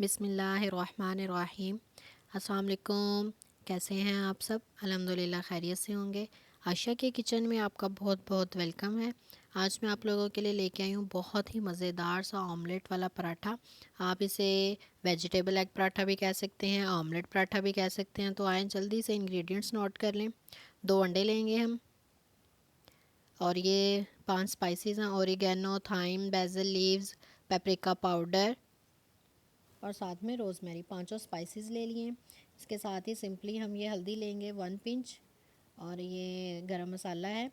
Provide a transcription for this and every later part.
बिस्मिल्लाहिर्रहमानिर्रहीम। अस्सलाम वालेकुम। कैसे हैं आप सब? अल्हम्दुलिल्लाह खैरियत से होंगे। आयशा के किचन में आपका बहुत बहुत वेलकम है। आज मैं आप लोगों के लिए लेके आई हूँ बहुत ही मज़ेदार सा ऑमलेट वाला पराठा। आप इसे वेजिटेबल एग पराठा भी कह सकते हैं, ऑमलेट पराठा भी कह सकते हैं। तो आए जल्दी से इंग्रेडिएंट्स नोट कर लें। 2 अंडे लेंगे हम, और ये 5 स्पाइसेस हैं: oregano, thyme, basil leaves, paprika powder और साथ में रोज़मेरी। पांचों स्पाइसेस ले लिए। इसके साथ ही सिंपली हम ये हल्दी लेंगे 1 पिंच, और ये गरम मसाला है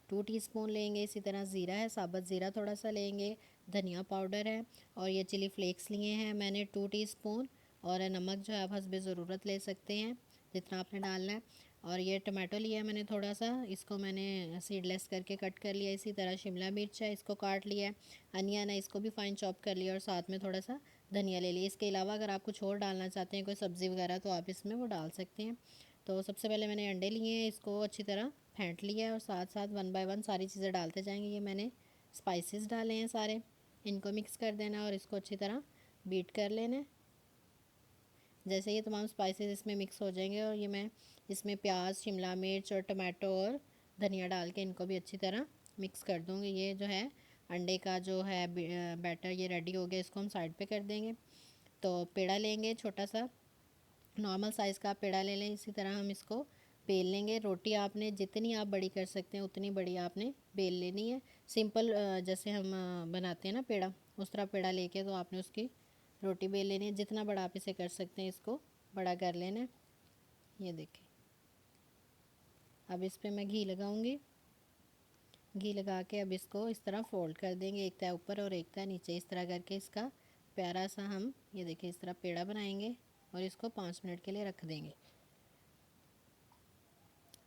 2 टीस्पून लेंगे। इसी तरह ज़ीरा है, साबुत ज़ीरा थोड़ा सा लेंगे। धनिया पाउडर है, और ये चिली फ्लेक्स लिए हैं मैंने 2 टीस्पून। और नमक जो है आप हस्बे ज़रूरत ले सकते हैं, जितना आपने डालना है। और ये टमाटो लिया है मैंने थोड़ा सा, इसको मैंने सीडलेस करके कट कर लिया। इसी तरह शिमला मिर्च है, इसको काट लिया है। अनियन है, इसको भी फाइन चॉप कर लिया, और साथ में थोड़ा सा धनिया ले लिया। इसके अलावा अगर आप कुछ और डालना चाहते हैं, कोई सब्ज़ी वगैरह, तो आप इसमें वो डाल सकते हैं। तो सबसे पहले मैंने अंडे लिए हैं, इसको अच्छी तरह फेंट लिया है, और साथ साथ 1 बाय 1 सारी चीज़ें डालते जाएंगे। ये मैंने स्पाइसेस डाले हैं सारे, इनको मिक्स कर देना और इसको अच्छी तरह बीट कर लेना। जैसे ये तमाम स्पाइसेस इसमें मिक्स हो जाएंगे, और ये मैं इसमें प्याज, शिमला मिर्च और टमाटो और धनिया डाल के इनको भी अच्छी तरह मिक्स कर दूँगी। ये जो है अंडे का जो है बैटर, ये रेडी हो गया। इसको हम साइड पे कर देंगे। तो पेड़ा लेंगे छोटा सा, नॉर्मल साइज़ का पेड़ा ले लें। इसी तरह हम इसको बेल लेंगे। रोटी आपने जितनी आप बड़ी कर सकते हैं उतनी बड़ी आपने बेल लेनी है। सिंपल जैसे हम बनाते हैं ना पेड़ा, उस तरह पेड़ा लेके तो आपने उसकी रोटी बेल लेनी है। जितना बड़ा आप इसे कर सकते हैं, इसको बड़ा कर लेना है। ये देखें, अब इस पर मैं घी लगाऊंगी। घी लगा के अब इसको इस तरह फ़ोल्ड कर देंगे, एक तय ऊपर और एक तय नीचे। इस तरह करके इसका प्यारा सा हम ये देखिए इस तरह पेड़ा बनाएंगे, और इसको 5 मिनट के लिए रख देंगे।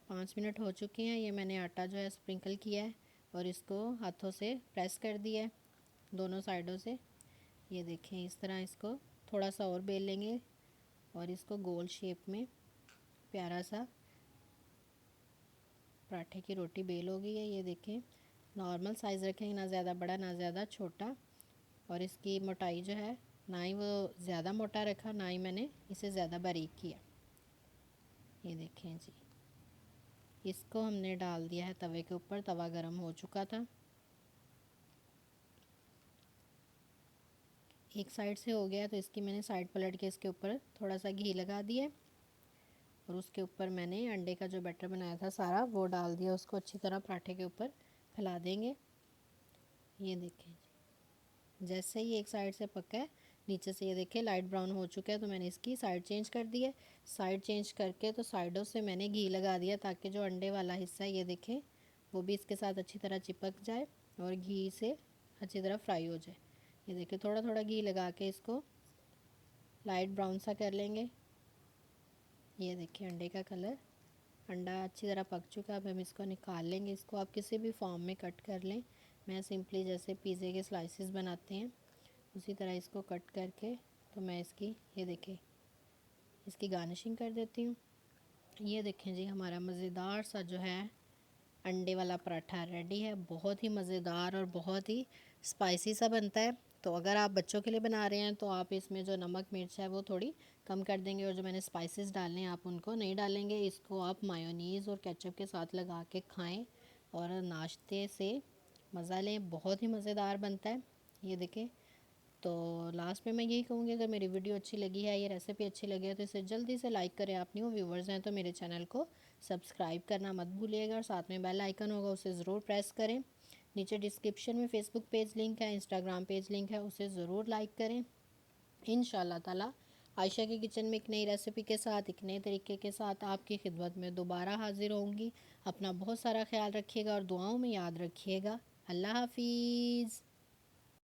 5 मिनट हो चुके हैं। ये मैंने आटा जो है स्प्रिंकल किया है, और इसको हाथों से प्रेस कर दिया है दोनों साइडों से। ये देखें, इस तरह इसको थोड़ा सा और बेल लेंगे, और इसको गोल शेप में प्यारा सा पराठे की रोटी बेल हो गई है। ये देखें, नॉर्मल साइज़ रखेंगे, ना ज़्यादा बड़ा ना ज़्यादा छोटा। और इसकी मोटाई जो है, ना ही वो ज़्यादा मोटा रखा, ना ही मैंने इसे ज़्यादा बारीक किया। ये देखें जी, इसको हमने डाल दिया है तवे के ऊपर। तवा गरम हो चुका था। एक साइड से हो गया, तो इसकी मैंने साइड पलट के इसके ऊपर थोड़ा सा घी लगा दिया, और उसके ऊपर मैंने अंडे का जो बैटर बनाया था सारा वो डाल दिया। उसको अच्छी तरह पराठे के ऊपर फैला देंगे। ये देखें, जैसे ही एक साइड से पका है, नीचे से ये देखें लाइट ब्राउन हो चुका है, तो मैंने इसकी साइड चेंज कर दी है। साइड चेंज करके तो साइडों से मैंने घी लगा दिया, ताकि जो अंडे वाला हिस्सा है ये देखें वो भी इसके साथ अच्छी तरह चिपक जाए, और घी से अच्छी तरह फ्राई हो जाए। ये देखिए, थोड़ा थोड़ा घी लगा के इसको लाइट ब्राउन सा कर लेंगे। ये देखिए अंडे का कलर, अंडा अच्छी तरह पक चुका है। अब हम इसको निकाल लेंगे। इसको आप किसी भी फॉर्म में कट कर लें। मैं सिंपली जैसे पिज़्ज़े के स्लाइसेस बनाते हैं उसी तरह इसको कट करके, तो मैं इसकी ये देखें इसकी गार्निशिंग कर देती हूँ। ये देखें जी, हमारा मज़ेदार सा जो है अंडे वाला पराठा रेडी है। बहुत ही मज़ेदार और बहुत ही स्पाइसी सा बनता है। तो अगर आप बच्चों के लिए बना रहे हैं, तो आप इसमें जो नमक मिर्च है वो थोड़ी कम कर देंगे, और जो मैंने स्पाइसेस डालने हैं आप उनको नहीं डालेंगे। इसको आप मायोनीज़ और केचप के साथ लगा के खाएं, और नाश्ते से मज़ा लें। बहुत ही मज़ेदार बनता है। ये देखें, तो लास्ट में मैं यही कहूँगी, अगर मेरी वीडियो अच्छी लगी है, ये रेसिपी अच्छी लगी है, तो इसे जल्दी से लाइक करें। आप न्यू व्यूवर्स हैं तो मेरे चैनल को सब्सक्राइब करना मत भूलिएगा, और साथ में बेल आइकन होगा उसे ज़रूर प्रेस करें। नीचे डिस्क्रिप्शन में फेसबुक पेज लिंक है, इंस्टाग्राम पेज लिंक है, उसे ज़रूर लाइक करें। इंशाल्लाह ताला आयशा के किचन में एक नई रेसिपी के साथ, एक नए तरीके के साथ आपकी खिदमत में दोबारा हाजिर होंगी। अपना बहुत सारा ख्याल रखिएगा, और दुआओं में याद रखिएगा। अल्लाह हाफिज़।